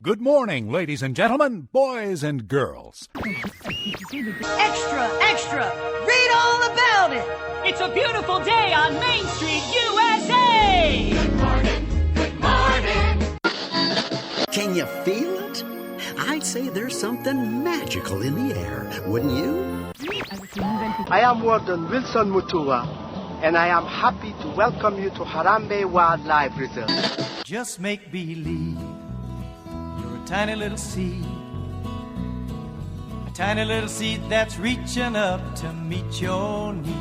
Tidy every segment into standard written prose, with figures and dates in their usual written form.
Good morning, ladies and gentlemen, boys and girls. Extra, extra! Read all about it! It's a beautiful day on Main Street, USA! Good morning, good morning. Can you feel it? I'd say there's something magical in the air, wouldn't you? I am Warden Wilson Mutua, and I am happy to welcome you to Harambe Wildlife Reserve. Just make believe you're a tiny little seed. A tiny little seed that's reaching up to meet your need.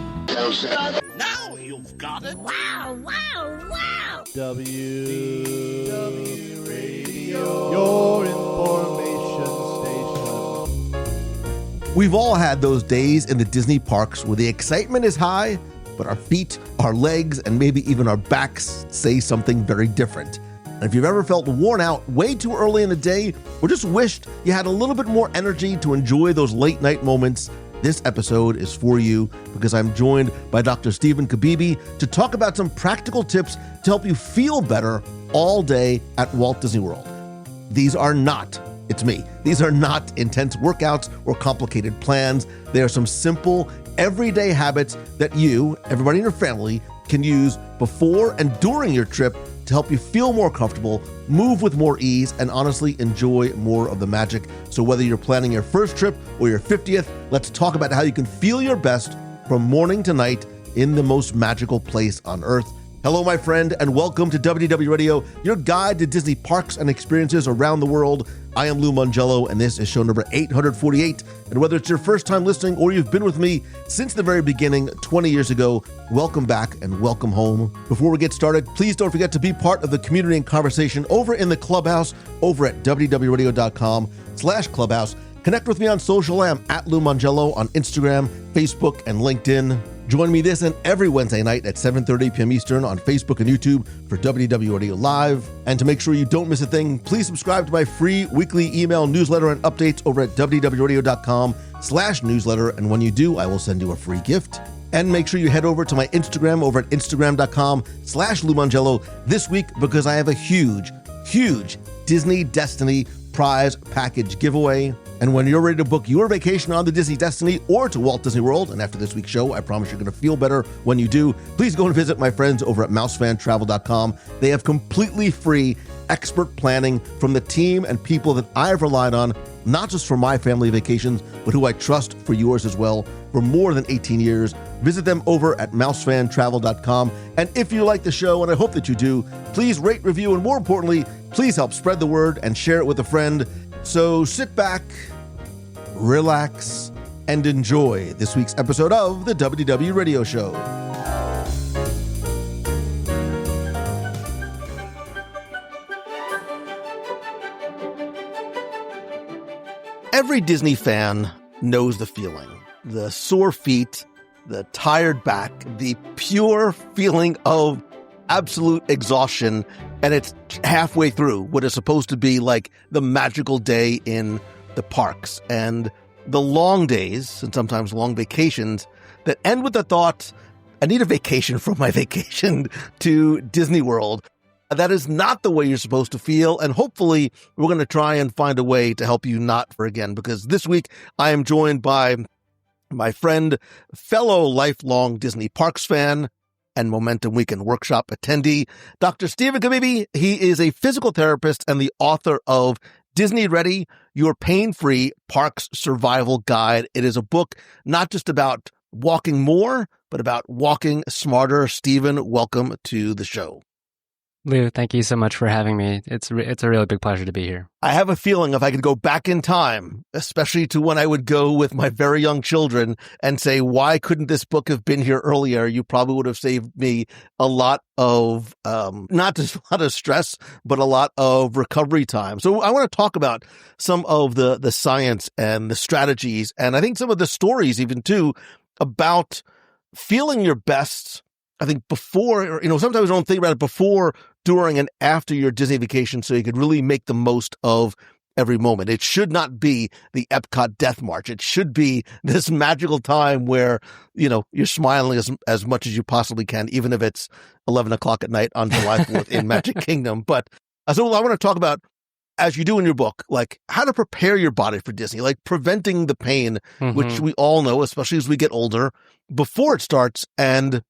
Now you've got it. Wow, wow, wow! WDW Radio, your information station. We've all had those days in the Disney parks where the excitement is high, but our feet, our legs, and maybe even our backs say something very different. And if you've ever felt worn out way too early in the day, or just wished you had a little bit more energy to enjoy those late night moments, this episode is for you because I'm joined by Dr. Stephen Kabibi to talk about some practical tips to help you feel better all day at Walt Disney World. These are not intense workouts or complicated plans. They are some simple, everyday habits that you, everybody in your family, can use before and during your trip to help you feel more comfortable, move with more ease, and honestly enjoy more of the magic. So whether you're planning your first trip or your 50th, let's talk about how you can feel your best from morning to night in the most magical place on earth. Hello, my friend, and welcome to WDW Radio, your guide to Disney parks and experiences around the world. I am Lou Mongello, and this is show number 848. And whether it's your first time listening or you've been with me since the very beginning 20 years ago, welcome back and welcome home. Before we get started, please don't forget to be part of the community and conversation over in the Clubhouse over at www.radio.com/clubhouse. Connect with me on social. I am at Lou Mongello on Instagram, Facebook, and LinkedIn. Join me this and every Wednesday night at 7:30 p.m. Eastern on Facebook and YouTube for WDW Radio Live. And to make sure you don't miss a thing, please subscribe to my free weekly email newsletter and updates over at www.radio.com/newsletter. And when you do, I will send you a free gift. And make sure you head over to my Instagram over at instagram.com/Lou Mongello this week because I have a huge Disney Destiny prize package giveaway. And when you're ready to book your vacation on the Disney Destiny or to Walt Disney World, and after this week's show, I promise you're going to feel better when you do, please go and visit my friends over at mousefantravel.com. They have completely free expert planning from the team and people that I've relied on, not just for my family vacations, but who I trust for yours as well for more than 18 years. Visit them over at mousefantravel.com. And if you like the show, and I hope that you do, please rate, review, and more importantly, please help spread the word and share it with a friend. So sit back, relax, and enjoy this week's episode of the WDW Radio Show. Every Disney fan knows the feeling. The sore feet, the tired back, the pure feeling of absolute exhaustion, and it's halfway through what is supposed to be like the magical day in the parks, and the long days and sometimes long vacations that end with the thought, I need a vacation from my vacation to Disney World. That is not the way you're supposed to feel, and hopefully we're going to try and find a way to help you not for again, because this week I am joined by my friend, fellow lifelong Disney Parks fan, and Momentum Weekend Workshop attendee, Dr. Stephen Kabibi. He is a physical therapist and the author of Disney Ready, Your Pain-Free Parks Survival Guide. It is a book not just about walking more, but about walking smarter. Stephen, welcome to the show. Lou, thank you so much for having me. It's a really big pleasure to be here. I have a feeling if I could go back in time, especially to when I would go with my very young children and say, why couldn't this book have been here earlier? You probably would have saved me a lot of, not just a lot of stress, but a lot of recovery time. So I want to talk about some of the science and the strategies, and I think some of the stories even too, about feeling your best. I think before, sometimes we don't think about it before, during, and after your Disney vacation so you could really make the most of every moment. It should not be the Epcot Death March. It should be this magical time where, you're smiling as much as you possibly can, even if it's 11 o'clock at night on July 4th in Magic Kingdom. But so I want to talk about as you do in your book, like how to prepare your body for Disney, like preventing the pain, which we all know, especially as we get older, before it starts, and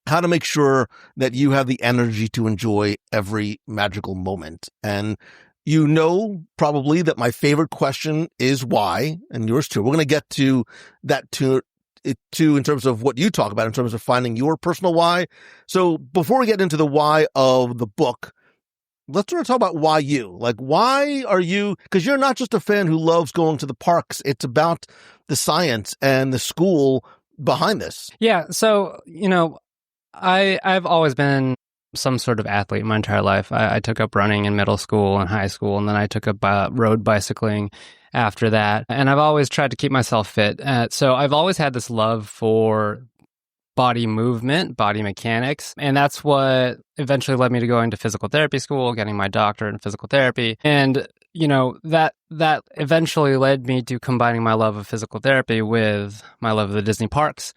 how to make sure that you have the energy to enjoy every magical moment. And you know probably that my favorite question is why, and yours too. We're going to get to that too in terms of what you talk about in terms of finding your personal why. So before we get into the why of the book, let's sort of talk about why you. Like, why are you, because you're not just a fan who loves going to the parks. It's about the science and the school behind this. Yeah. So, I've always been some sort of athlete my entire life. I took up running in middle school and high school, and then I took up road bicycling after that. And I've always tried to keep myself fit. So I've always had this love for body movement, body mechanics. And that's what eventually led me to going to physical therapy school, getting my doctorate in physical therapy. And, that eventually led me to combining my love of physical therapy with my love of the Disney parks.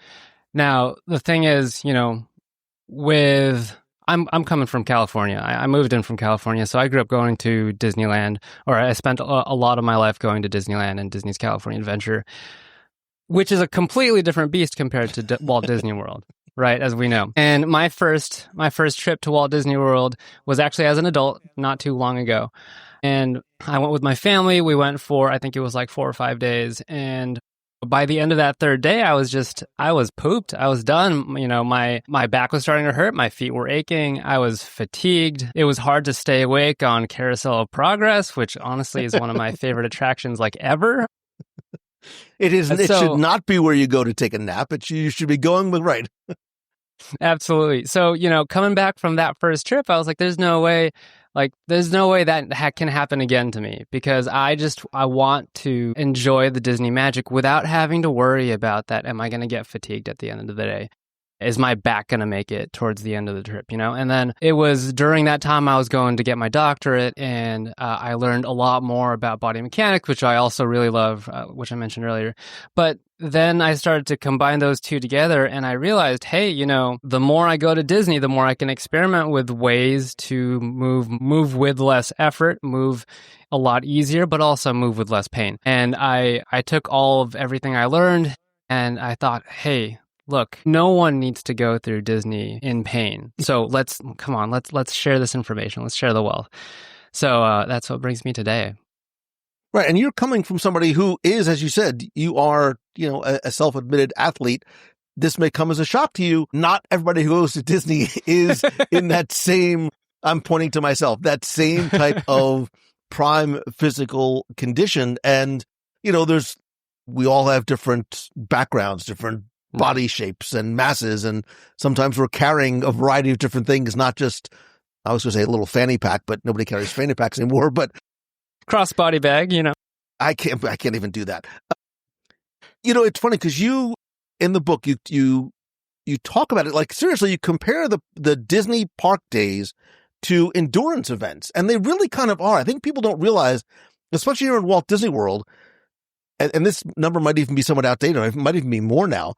Now, the thing is, I'm coming from California. I moved in from California, so I grew up going to Disneyland, or I spent a lot of my life going to Disneyland and Disney's California Adventure, which is a completely different beast compared to Walt Disney World, right? As we know. And my first trip to Walt Disney World was actually as an adult, not too long ago. And I went with my family. We went for, I think it was like 4 or 5 days. And by the end of that third day, I was pooped. I was done. My back was starting to hurt. My feet were aching. I was fatigued. It was hard to stay awake on Carousel of Progress, which honestly is one of my favorite attractions like ever. It is. It should not be where you go to take a nap. You should be going with, right. Absolutely. So, coming back from that first trip, I was like, there's no way that can happen again to me, because I want to enjoy the Disney magic without having to worry about that. Am I going to get fatigued at the end of the day? Is my back going to make it towards the end of the trip, And then it was during that time I was going to get my doctorate, and I learned a lot more about body mechanics, which I also really love, which I mentioned earlier. But then I started to combine those two together, and I realized, hey, the more I go to Disney, the more I can experiment with ways to move with less effort, move a lot easier, but also move with less pain. And I took all of everything I learned, and I thought, hey, look, no one needs to go through Disney in pain. So let's share this information. Let's share the wealth. So that's what brings me today. Right. And you're coming from somebody who is, as you said, you are, a self-admitted athlete. This may come as a shock to you. Not everybody who goes to Disney is in that same, I'm pointing to myself, that same type of prime physical condition. And, we all have different backgrounds, different body shapes and masses, and sometimes we're carrying a variety of different things, not just, I was going to say a little fanny pack, but nobody carries fanny packs anymore, but crossbody bag, I can't even do that. It's funny because you, in the book, you talk about it, like seriously, you compare the Disney park days to endurance events, and they really kind of are. I think people don't realize, especially here in Walt Disney World, and this number might even be somewhat outdated, it might even be more now.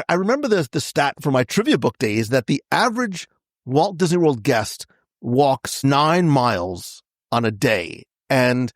I remember the stat from my trivia book days that the average Walt Disney World guest walks 9 miles on a day. And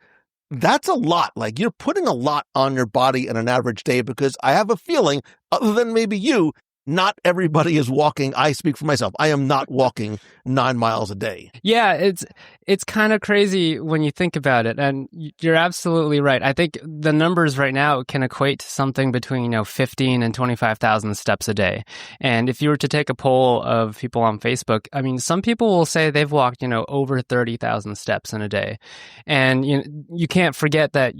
that's a lot. Like, you're putting a lot on your body in an average day, because I have a feeling, other than maybe you, not everybody is walking. I speak for myself. I am not walking 9 miles a day. Yeah, it's kind of crazy when you think about it. And you're absolutely right. I think the numbers right now can equate to something between, 15 and 25,000 steps a day. And if you were to take a poll of people on Facebook, I mean, some people will say they've walked, over 30,000 steps in a day. And you can't forget that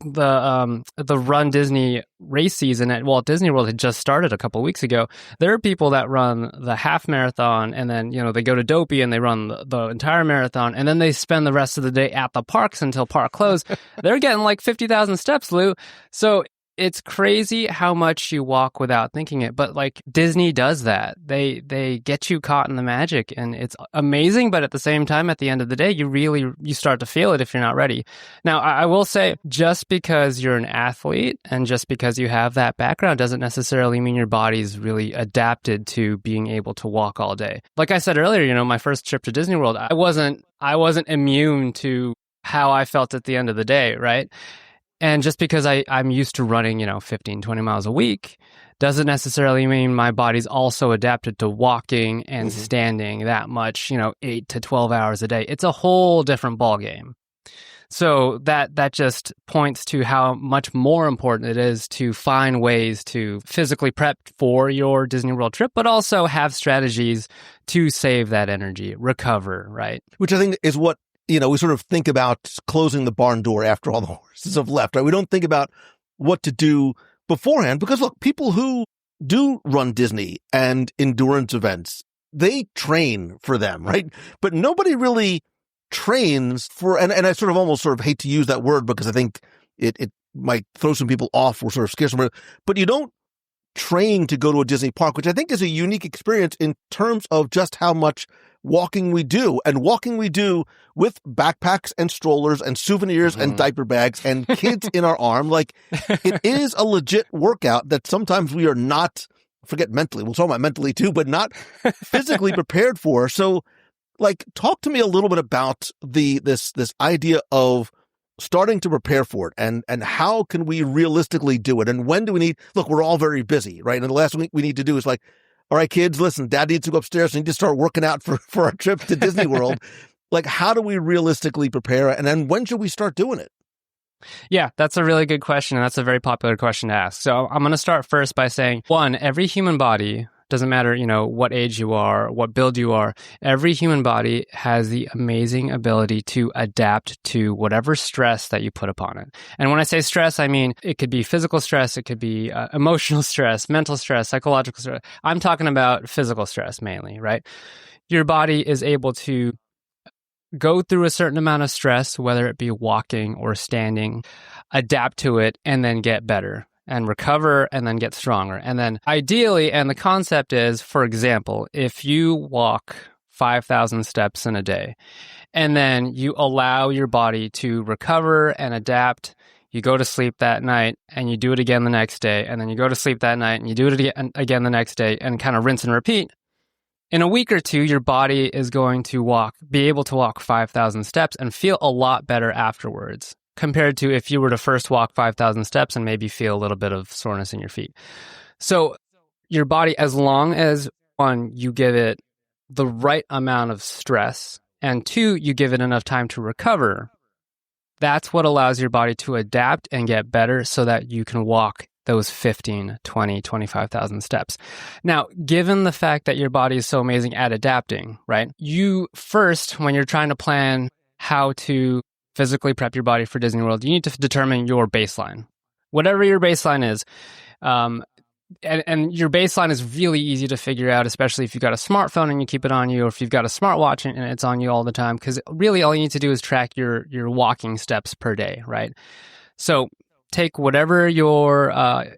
the Run Disney race season at Walt Disney World had just started a couple of weeks ago. There are people that run the half marathon, and then they go to Dopey and they run the entire marathon, and then they spend the rest of the day at the parks until park close. They're getting like 50,000 steps, Lou. So it's crazy how much you walk without thinking it, but like Disney does that. They get you caught in the magic, and it's amazing. But at the same time, at the end of the day, you start to feel it if you're not ready. Now, I will say, just because you're an athlete and just because you have that background doesn't necessarily mean your body's really adapted to being able to walk all day. Like I said earlier, my first trip to Disney World, I wasn't immune to how I felt at the end of the day, right? And just because I'm used to running, 15, 20 miles a week doesn't necessarily mean my body's also adapted to walking and standing that much, 8 to 12 hours a day. It's a whole different ballgame. So that just points to how much more important it is to find ways to physically prep for your Disney World trip, but also have strategies to save that energy, recover, right? Which I think is what, we sort of think about closing the barn door after all the horses have left, right? We don't think about what to do beforehand because, look, people who do run Disney and endurance events, they train for them, right? But nobody really trains for, and I sort of hate to use that word because I think it might throw some people off or sort of scare some, but you don't train to go to a Disney park, which I think is a unique experience in terms of just how much walking we do, and walking we do with backpacks and strollers and souvenirs and diaper bags and kids in our arm. Like, it is a legit workout that sometimes we are not, forget mentally, we'll talk about mentally too, but not physically prepared for. So, like, talk to me a little bit about this idea of starting to prepare for it, and how can we realistically do it, and when do we need? Look, we're all very busy, right? And the last thing we need to do is like, all right, kids, listen, Dad needs to go upstairs. We need to start working out for our trip to Disney World. Like, how do we realistically prepare, and then when should we start doing it? Yeah, that's a really good question, and that's a very popular question to ask. So I'm going to start first by saying, one, every human body, doesn't matter, what age you are, what build you are, every human body has the amazing ability to adapt to whatever stress that you put upon it. And when I say stress, I mean, it could be physical stress, it could be emotional stress, mental stress, psychological stress. I'm talking about physical stress mainly, right? Your body is able to go through a certain amount of stress, whether it be walking or standing, adapt to it, and then get better, and recover, and then get stronger. And then ideally, and the concept is, for example, if you walk 5,000 steps in a day, and then you allow your body to recover and adapt, you go to sleep that night, and you do it again the next day, and then you go to sleep that night, and you do it again the next day, and kind of rinse and repeat. In a week or two, your body is going to be able to walk 5,000 steps and feel a lot better afterwards, compared to if you were to first walk 5,000 steps and maybe feel a little bit of soreness in your feet. So your body, as long as, one, you give it the right amount of stress, and two, you give it enough time to recover, that's what allows your body to adapt and get better so that you can walk those 15, 20, 25,000 steps. Now, given the fact that your body is so amazing at adapting, right? You first, when you're trying to plan how to physically prep your body for Disney World, you need to determine your baseline. Whatever your baseline is, and your baseline is really easy to figure out, especially if you've got a smartphone and you keep it on you, or if you've got a smartwatch and it's on you all the time, because really all you need to do is track your walking steps per day, right? So take whatever your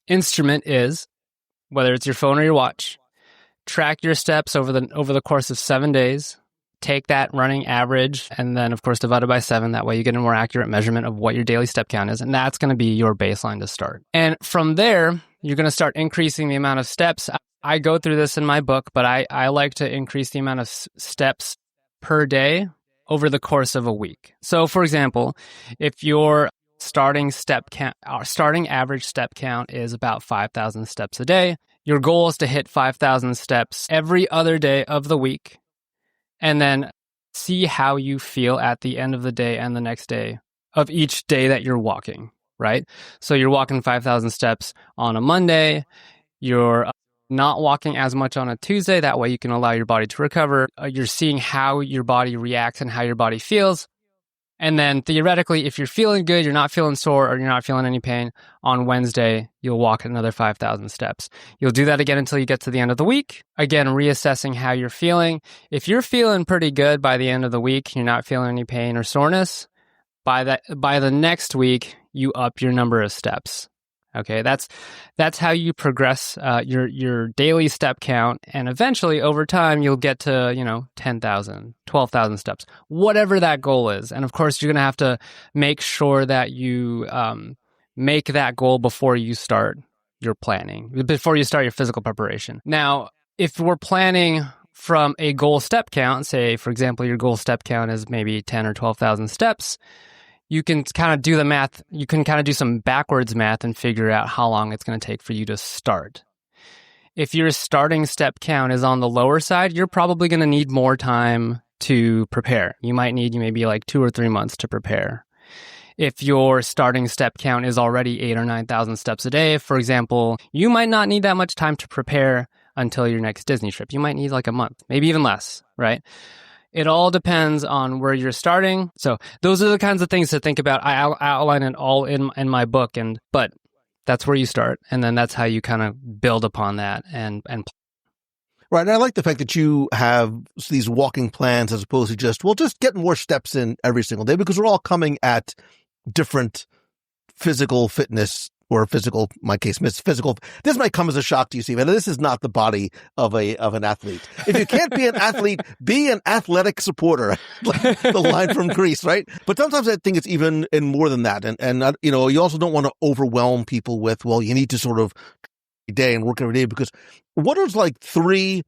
instrument is, whether it's your phone or your watch, track your steps over the course of 7 days. Take that running average and then, of course, divide it by 7. That way you get a more accurate measurement of what your daily step count is. And that's going to be your baseline to start. And from there, you're going to start increasing the amount of steps. I go through this in my book, but I like to increase the amount of steps per day over the course of a week. So, for example, if your starting average step count is about 5,000 steps a day, your goal is to hit 5,000 steps every other day of the week, and then see how you feel at the end of the day and the next day of each day that you're walking, right? So you're walking 5,000 steps on a Monday, you're not walking as much on a Tuesday, that way you can allow your body to recover. You're seeing how your body reacts and how your body feels. And then theoretically, if you're feeling good, you're not feeling sore, or you're not feeling any pain, on Wednesday, you'll walk another 5,000 steps. You'll do that again until you get to the end of the week. Again, reassessing how you're feeling. If you're feeling pretty good by the end of the week, you're not feeling any pain or soreness, by the next week, you up your number of steps. Okay, that's how you progress your daily step count, and eventually over time you'll get to 10,000, 12,000 steps, whatever that goal is. And of course, you're going to have to make sure that you make that goal before you start your planning, before you start your physical preparation. Now, if we're planning from a goal step count, say, for example, your goal step count is maybe 10 or 12,000 steps, you can kind of do the math. You can kind of do some backwards math and figure out how long it's going to take for you to start. If your starting step count is on the lower side, you're probably going to need more time to prepare. You might need maybe like 2 or 3 months to prepare. If your starting step count is already 8,000 or 9,000 steps a day, for example, you might not need that much time to prepare until your next Disney trip. You might need like a month, maybe even less, right? It all depends on where you're starting. So those are the kinds of things to think about. I outline it all in my book, but that's where you start, and then that's how you kind of build upon that and Right. And I like the fact that you have these walking plans as opposed to just get more steps in every single day, because we're all coming at different physical fitness or physical, in my case, physical. This might come as a shock to you, Steve. And this is not the body of an athlete. If you can't be an athlete, be an athletic supporter. Like the line from Grease, right? But sometimes I think it's even more than that. And you know, you also don't want to overwhelm people with, well, you need to sort of day and work every day, because what are like 2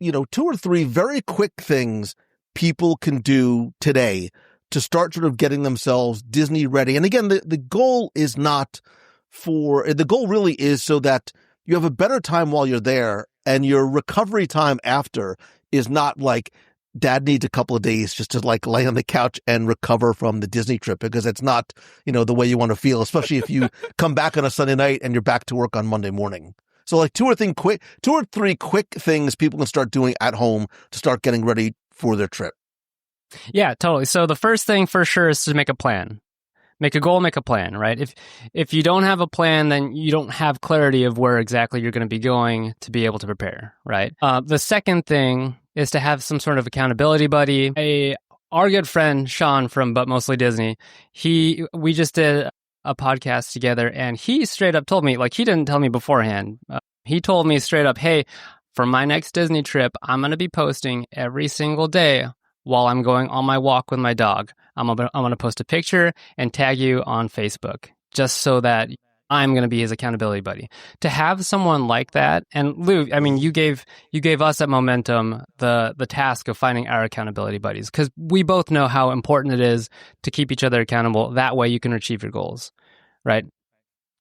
or 3 very quick things people can do today to start sort of getting themselves Disney ready? And again, the goal is the goal really is so that you have a better time while you're there, and your recovery time after is not like dad needs a couple of days just to like lay on the couch and recover from the Disney trip, because it's not, the way you want to feel, especially if you come back on a Sunday night and you're back to work on Monday morning. So like 2 or 3 quick things people can start doing at home to start getting ready for their trip. Yeah, totally. So the first thing for sure is to make a plan. Make a goal, make a plan, right? If you don't have a plan, then you don't have clarity of where exactly you're going to be going to be able to prepare, right? The second thing is to have some sort of accountability buddy. Our good friend, Sean from But Mostly Disney, we just did a podcast together, and he straight up told me, like, he didn't tell me beforehand. He told me straight up, hey, for my next Disney trip, I'm going to be posting every single day while I'm going on my walk with my dog. I'm going to post a picture and tag you on Facebook, just so that I'm going to be his accountability buddy. To have someone like that, and Lou, I mean, you gave us at Momentum the task of finding our accountability buddies, because we both know how important it is to keep each other accountable. That way you can achieve your goals, right?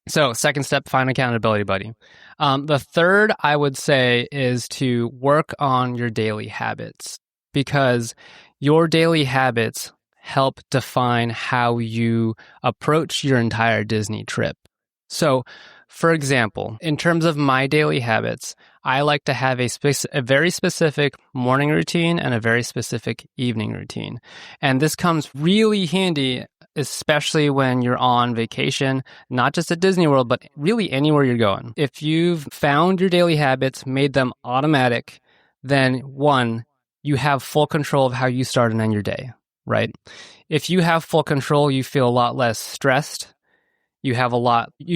So second step, find an accountability buddy. The third, I would say, is to work on your daily habits, because your daily habits help define how you approach your entire Disney trip. So, for example, in terms of my daily habits, I like to have a very specific morning routine and a very specific evening routine. And this comes really handy, especially when you're on vacation, not just at Disney World, but really anywhere you're going. If you've found your daily habits, made them automatic, then one, you have full control of how you start and end your day, right? If you have full control, you feel a lot less stressed. You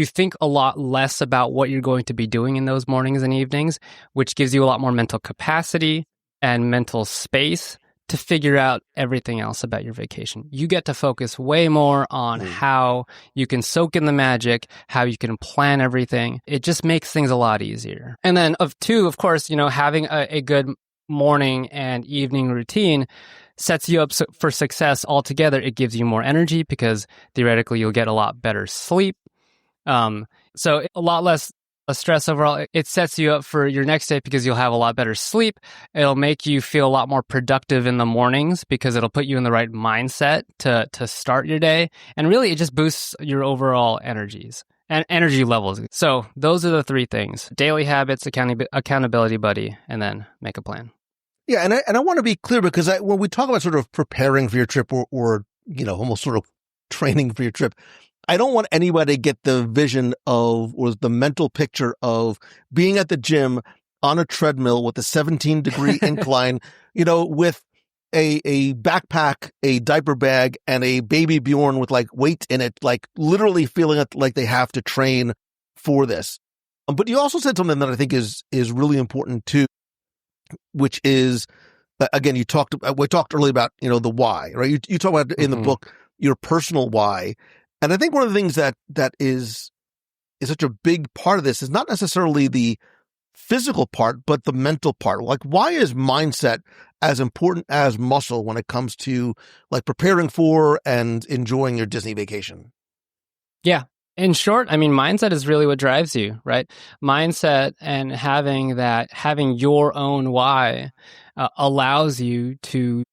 think a lot less about what you're going to be doing in those mornings and evenings, which gives you a lot more mental capacity and mental space to figure out everything else about your vacation. You get to focus way more on how you can soak in the magic, how you can plan everything. It just makes things a lot easier. And then of course, having a good morning and evening routine sets you up for success altogether. It gives you more energy because theoretically you'll get a lot better sleep. So a lot less stress overall. It sets you up for your next day because you'll have a lot better sleep. It'll make you feel a lot more productive in the mornings because it'll put you in the right mindset to start your day. And really, it just boosts your overall energies and energy levels. So those are the 3 things: daily habits, accountability buddy, and then make a plan. Yeah, and I want to be clear, because when we talk about sort of preparing for your trip or almost sort of training for your trip, I don't want anybody to get the vision of or the mental picture of being at the gym on a treadmill with a 17-degree incline, with a backpack, a diaper bag, and a baby Bjorn with like weight in it, like literally feeling like they have to train for this. But you also said something that I think is really important too, which is, again, we talked earlier about, the why, right? You talk about in the book, your personal why. And I think one of the things that is such a big part of this is not necessarily the physical part, but the mental part. Like, why is mindset as important as muscle when it comes to like preparing for and enjoying your Disney vacation? Yeah. In short, I mean, mindset is really what drives you, right? Mindset and having your own why allows you to,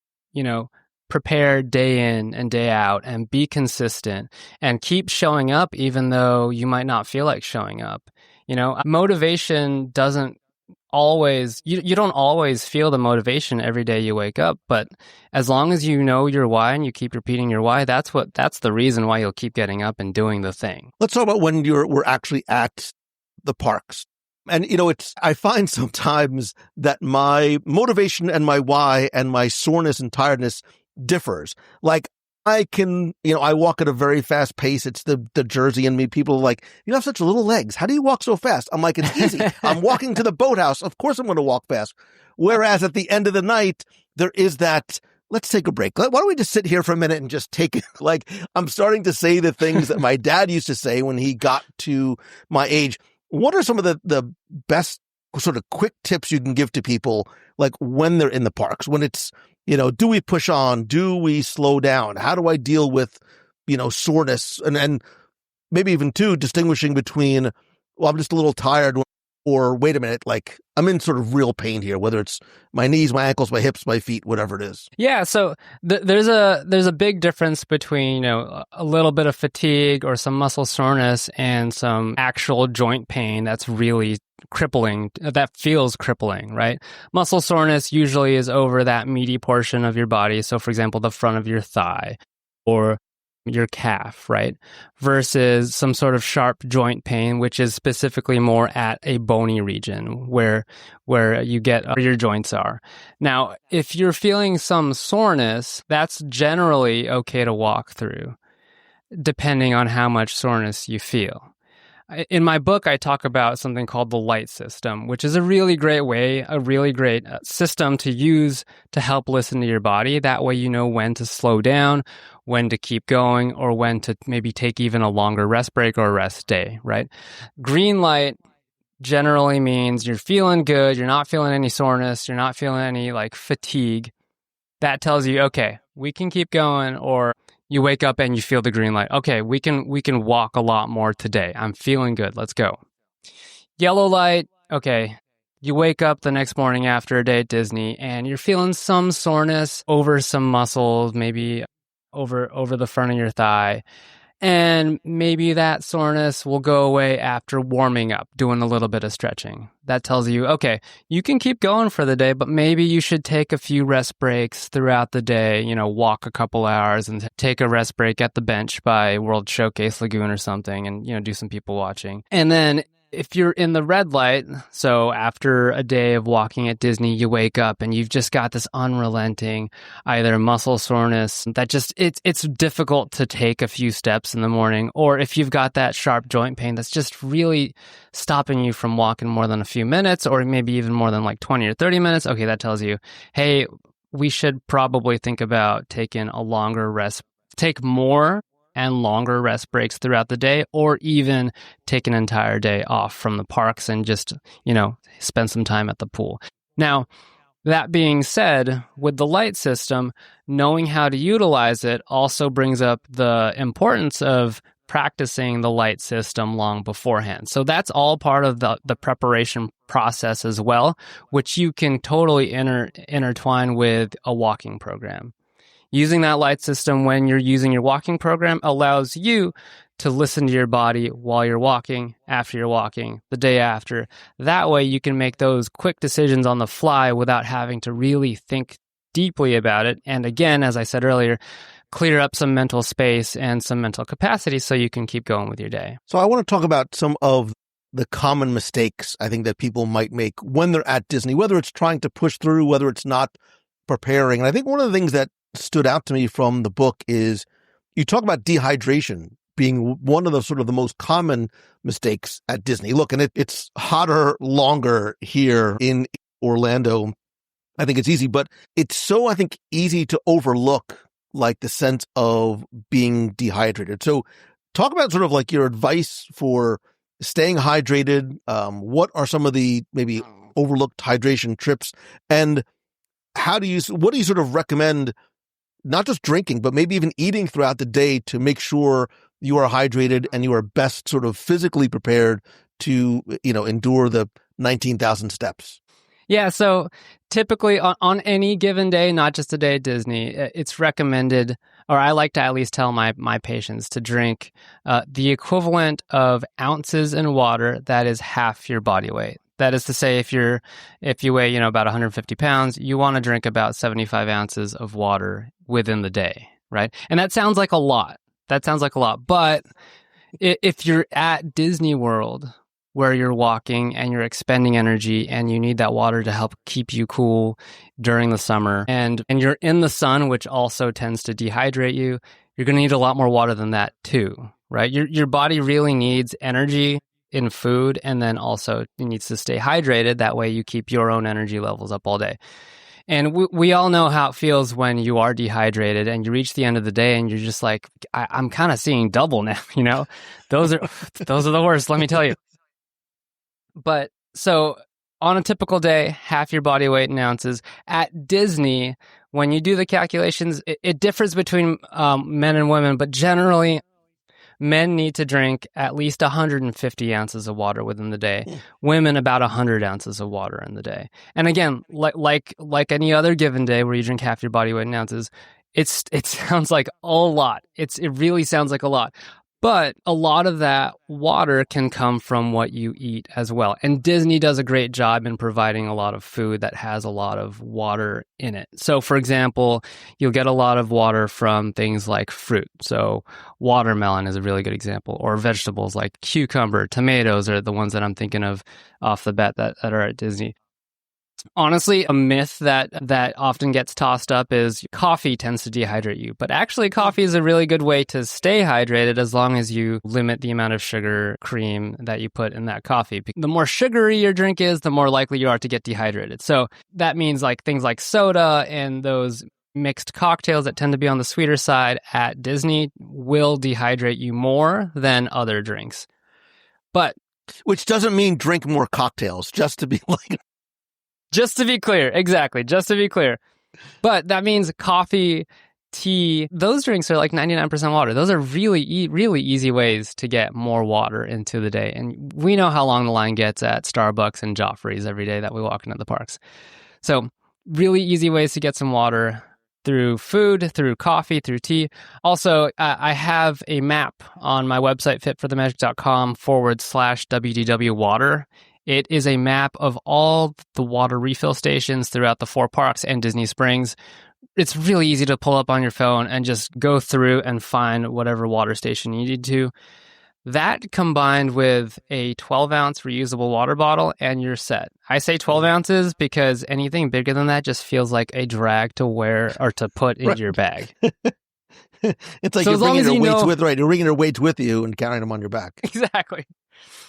prepare day in and day out and be consistent and keep showing up even though you might not feel like showing up. Motivation doesn't always, you don't always feel the motivation every day you wake up, but as long as you know your why and you keep repeating your why, that's the reason why you'll keep getting up and doing the thing. Let's talk about when we're actually at the parks. And, I find sometimes that my motivation and my why and my soreness and tiredness differs. Like, I can, I walk at a very fast pace. It's the Jersey in me. People are like, you have such little legs. How do you walk so fast? I'm like, it's easy. I'm walking to the boathouse. Of course I'm going to walk fast. Whereas at the end of the night, there is that, let's take a break. Why don't we just sit here for a minute and just take it? Like, I'm starting to say the things that my dad used to say when he got to my age. What are some of the best sort of quick tips you can give to people, like when they're in the parks, when it's, do we push on? Do we slow down? How do I deal with, soreness? And maybe even too, distinguishing between, well, I'm just a little tired, or wait a minute, like I'm in sort of real pain here, whether it's my knees, my ankles, my hips, my feet, whatever it is. Yeah. So there's a big difference between, a little bit of fatigue or some muscle soreness and some actual joint pain that's really crippling, that feels crippling, right? Muscle soreness usually is over that meaty portion of your body. So for example, the front of your thigh or your calf, right? Versus some sort of sharp joint pain, which is specifically more at a bony region where you get where your joints are. Now, if you're feeling some soreness, that's generally okay to walk through, depending on how much soreness you feel. In my book, I talk about something called the light system, which is a really great system to use to help listen to your body. That way you know when to slow down, when to keep going, or when to maybe take even a longer rest break or a rest day, right? Green light generally means you're feeling good, you're not feeling any soreness, you're not feeling any like fatigue. That tells you, okay, we can keep going, or you wake up and you feel the green light. Okay, we can walk a lot more today. I'm feeling good. Let's go. Yellow light. Okay, you wake up the next morning after a day at Disney and you're feeling some soreness over some muscles, maybe over the front of your thigh. And maybe that soreness will go away after warming up, doing a little bit of stretching. That tells you, okay, you can keep going for the day, but maybe you should take a few rest breaks throughout the day, walk a couple hours and take a rest break at the bench by World Showcase Lagoon or something and, do some people watching. And then if you're in the red light, so after a day of walking at Disney, you wake up and you've just got this unrelenting either muscle soreness that just, it's difficult to take a few steps in the morning, or if you've got that sharp joint pain that's just really stopping you from walking more than a few minutes, or maybe even more than like 20 or 30 minutes, okay, that tells you, hey, we should probably think about taking a longer rest, take more and longer rest breaks throughout the day, or even take an entire day off from the parks and just, spend some time at the pool. Now, that being said, with the light system, knowing how to utilize it also brings up the importance of practicing the light system long beforehand. So that's all part of the preparation process as well, which you can totally intertwine with a walking program. Using that light system when you're using your walking program allows you to listen to your body while you're walking, after you're walking, the day after. That way you can make those quick decisions on the fly without having to really think deeply about it. And again, as I said earlier, clear up some mental space and some mental capacity so you can keep going with your day. So I want to talk about some of the common mistakes I think that people might make when they're at Disney, whether it's trying to push through, whether it's not preparing. And I think one of the things that stood out to me from the book is you talk about dehydration being one of the sort of the most common mistakes at Disney. Look, and it's hotter longer here in Orlando. I think it's easy, but it's so, I think, easy to overlook like the sense of being dehydrated. So talk about sort of like your advice for staying hydrated? What are some of the maybe overlooked hydration trips? And what do you sort of recommend, not just drinking, but maybe even eating throughout the day to make sure you are hydrated and you are best sort of physically prepared to, endure the 19,000 steps? Yeah, so typically on any given day, not just a day at Disney, it's recommended, or I like to at least tell my patients to drink the equivalent of ounces in water that is half your body weight. That is to say, if you weigh, about 150 pounds, you want to drink about 75 ounces of water within the day, right? And that sounds like a lot. But if you're at Disney World, where you're walking and you're expending energy and you need that water to help keep you cool during the summer, and you're in the sun, which also tends to dehydrate you, you're going to need a lot more water than that too, right? Your body really needs energy in food, and then also it needs to stay hydrated. That way you keep your own energy levels up all day. And we all know how it feels when you are dehydrated and you reach the end of the day and you're just like, I'm kind of seeing double now, Those are the worst, let me tell you. But so on a typical day, half your body weight in ounces. At Disney, when you do the calculations, it differs between men and women, but generally men need to drink at least 150 ounces of water within the day. Women, about 100 ounces of water in the day. And again, like any other given day where you drink half your body weight in ounces, it sounds like a lot. It really sounds like a lot. But a lot of that water can come from what you eat as well. And Disney does a great job in providing a lot of food that has a lot of water in it. So, for example, you'll get a lot of water from things like fruit. So watermelon is a really good example. Or vegetables like cucumber, tomatoes are the ones that I'm thinking of off the bat that are at Disney. Honestly, a myth that often gets tossed up is coffee tends to dehydrate you. But actually, coffee is a really good way to stay hydrated as long as you limit the amount of sugar, cream that you put in that coffee. The more sugary your drink is, the more likely you are to get dehydrated. So that means like things like soda and those mixed cocktails that tend to be on the sweeter side at Disney will dehydrate you more than other drinks. But which doesn't mean drink more cocktails, just to be like... Just to be clear, exactly. Just to be clear. But that means coffee, tea, those drinks are like 99% water. Those are really, really easy ways to get more water into the day. And we know how long the line gets at Starbucks and Joffrey's every day that we walk into the parks. So really easy ways to get some water through food, through coffee, through tea. Also, I have a map on my website, fitforthemagic.com/WDW water. It is a map of all the water refill stations throughout the 4 parks and Disney Springs. It's really easy to pull up on your phone and just go through and find whatever water station you need to. That combined with a 12-ounce reusable water bottle, and you're set. I say 12 ounces because anything bigger than that just feels like a drag to wear or to put into your bag. It's like so you're bringing your weights with, right? You're bringing your weights with you and carrying them on your back. Exactly.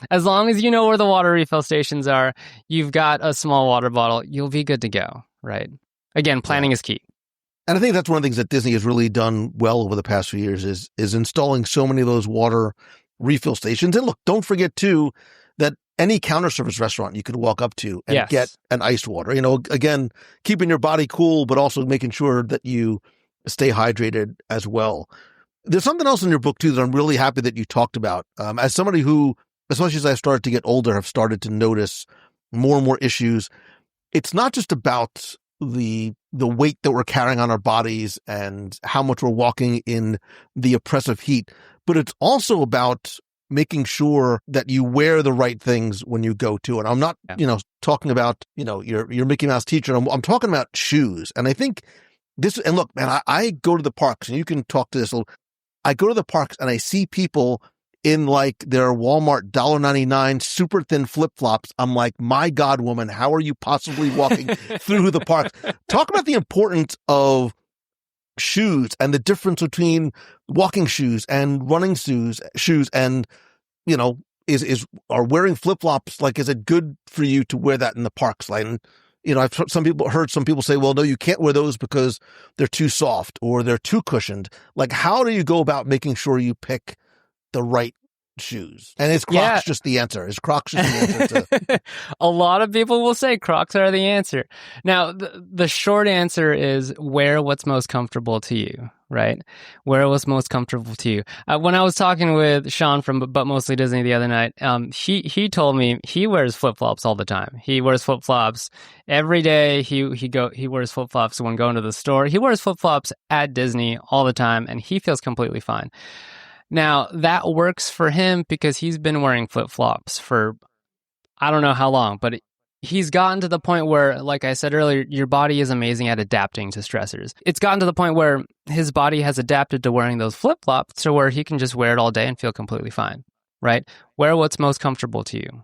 As long as you know where the water refill stations are, you've got a small water bottle, you'll be good to go, right? Again, planning is key. And I think that's one of the things that Disney has really done well over the past few years is installing so many of those water refill stations. And look, don't forget too that any counter service restaurant you could walk up to and get an iced water. Again, keeping your body cool, but also making sure that you stay hydrated as well. There's something else in your book too that I'm really happy that you talked about. As somebody who, especially as I started to get older, have started to notice more and more issues. It's not just about the weight that we're carrying on our bodies and how much we're walking in the oppressive heat, but it's also about making sure that you wear the right things when you go to it. I'm not, talking about, your Mickey Mouse teacher. I'm talking about shoes. And I think this, and look, man, I go to the parks and you can talk to this. I go to the parks and I see people in like their Walmart $1.99 super thin flip-flops. I'm like, my God, woman, how are you possibly walking through the parks? Talk about the importance of shoes and the difference between walking shoes and running shoes and, are wearing flip-flops, like, is it good for you to wear that in the parks? Like, and, I've heard some people say, well, no, you can't wear those because they're too soft or they're too cushioned. Like, how do you go about making sure you pick the right shoes? And is Crocs just the answer? Is Crocs just the answer to... A lot of people will say Crocs are the answer. Now, the short answer is wear what's most comfortable to you, right? Wear what's most comfortable to you. When I was talking with Sean from But Mostly Disney the other night, he told me he wears flip-flops all the time. He wears flip-flops every day. He wears flip-flops when going to the store. He wears flip-flops at Disney all the time, and he feels completely fine. Now, that works for him because he's been wearing flip-flops for I don't know how long, but he's gotten to the point where, like I said earlier, your body is amazing at adapting to stressors. It's gotten to the point where his body has adapted to wearing those flip-flops to where he can just wear it all day and feel completely fine, right? Wear what's most comfortable to you.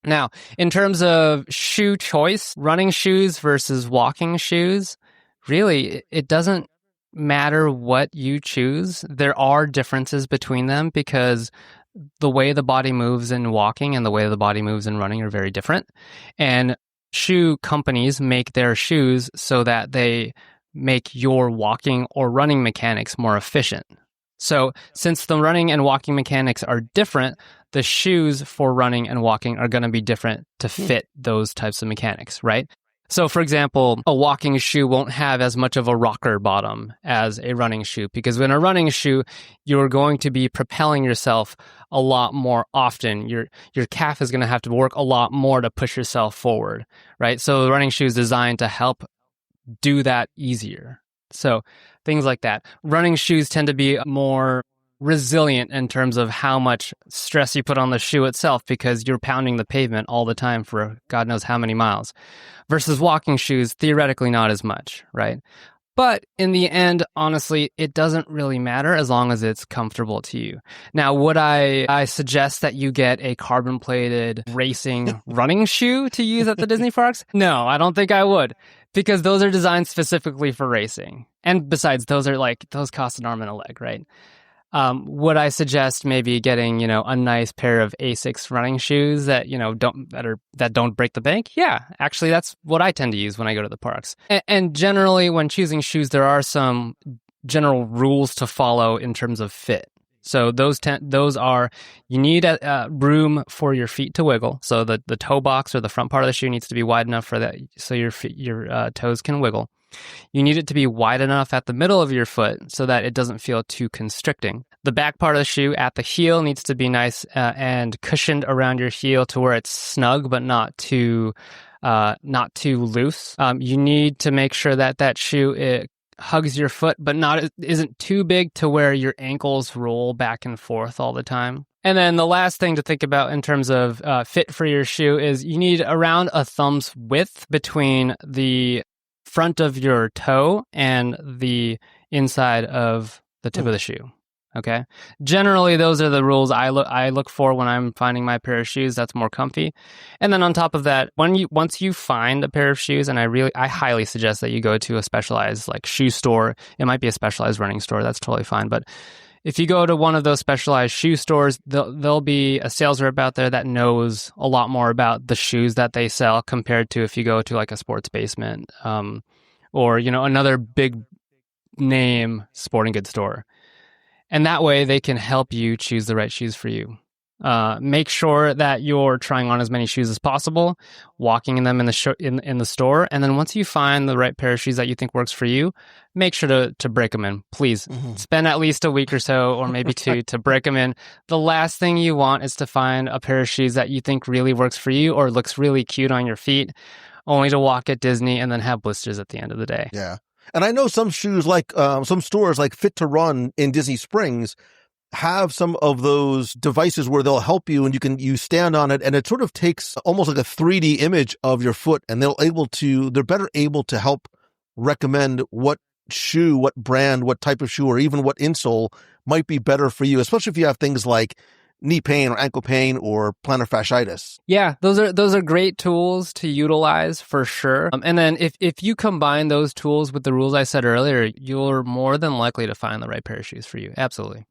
Now, in terms of shoe choice, running shoes versus walking shoes, really, it doesn't matter what you choose. There are differences between them because the way the body moves in walking and the way the body moves in running are very different. And shoe companies make their shoes so that they make your walking or running mechanics more efficient. So since the running and walking mechanics are different, the shoes for running and walking are going to be different to fit those types of mechanics, right? So, for example, a walking shoe won't have as much of a rocker bottom as a running shoe because in a running shoe, you're going to be propelling yourself a lot more often. Your calf is going to have to work a lot more to push yourself forward, right? So the running shoe is designed to help do that easier. So things like that. Running shoes tend to be more resilient in terms of how much stress you put on the shoe itself because you're pounding the pavement all the time for God knows how many miles. Versus walking shoes, theoretically not as much, right? But in the end, honestly, it doesn't really matter as long as it's comfortable to you. Now, would I suggest that you get a carbon-plated racing running shoe to use at the Disney parks? No, I don't think I would, because those are designed specifically for racing. And besides, those cost an arm and a leg, right? Would I suggest maybe getting, a nice pair of Asics running shoes that, that don't break the bank? Yeah, actually, that's what I tend to use when I go to the parks. And generally, when choosing shoes, there are some general rules to follow in terms of fit. So those are, you need room for your feet to wiggle. So the toe box or the front part of the shoe needs to be wide enough for that, so your toes can wiggle. You need it to be wide enough at the middle of your foot so that it doesn't feel too constricting. The back part of the shoe at the heel needs to be nice and cushioned around your heel to where it's snug but not too loose. You need to make sure that shoe it hugs your foot but isn't too big to where your ankles roll back and forth all the time. And then the last thing to think about in terms of fit for your shoe is you need around a thumb's width between the front of your toe and the inside of the tip of the shoe. Okay. Generally, those are the rules I look for when I'm finding my pair of shoes that's more comfy. And then on top of that, once you find a pair of shoes, and I highly suggest that you go to a specialized shoe store. It might be a specialized running store. That's totally fine. But if you go to one of those specialized shoe stores, there'll be a sales rep out there that knows a lot more about the shoes that they sell compared to if you go to a Sports Basement or another big name sporting goods store. And that way they can help you choose the right shoes for you. Make sure that you're trying on as many shoes as possible, walking in them in the store, and then once you find the right pair of shoes that you think works for you, make sure to break them in. Please spend at least a week or so, or maybe two, to break them in. The last thing you want is to find a pair of shoes that you think really works for you or looks really cute on your feet, only to walk at Disney and then have blisters at the end of the day. Yeah, and I know some shoes some stores like Fit to Run in Disney Springs have some of those devices where they'll help you and you stand on it and it sort of takes almost like a 3D image of your foot, and they're better able to help recommend what shoe, what brand, what type of shoe, or even what insole might be better for you, especially if you have things like knee pain or ankle pain or plantar fasciitis. Yeah, those are great tools to utilize for sure. And then if you combine those tools with the rules I said earlier, you're more than likely to find the right pair of shoes for you. Absolutely.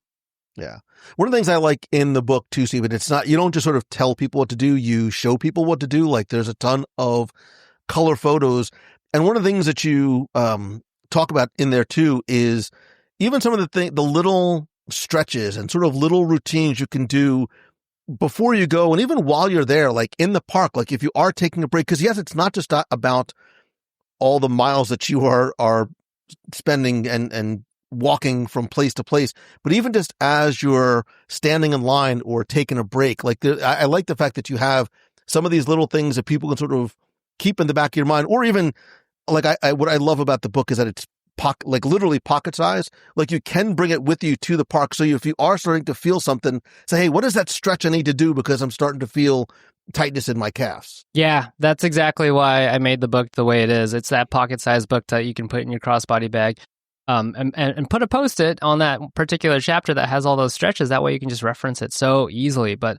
Yeah. One of the things I like in the book too, Steve, but it's not, you don't just sort of tell people what to do, you show people what to do. There's a ton of color photos. And one of the things that you talk about in there too is even some of the little stretches and sort of little routines you can do before you go, and even while you're there, like in the park, like if you are taking a break, because yes, it's not just about all the miles that you are spending and walking from place to place, but even just as you're standing in line or taking a break, like I like the fact that you have some of these little things that people can sort of keep in the back of your mind, or even like what I love about the book is that it's like literally pocket size. Like you can bring it with you to the park. So if you are starting to feel something, say, hey, what is that stretch I need to do because I'm starting to feel tightness in my calves? Yeah, that's exactly why I made the book the way it is. It's that pocket size book that you can put in your crossbody bag. And put a Post-it on that particular chapter that has all those stretches. That way you can just reference it so easily. But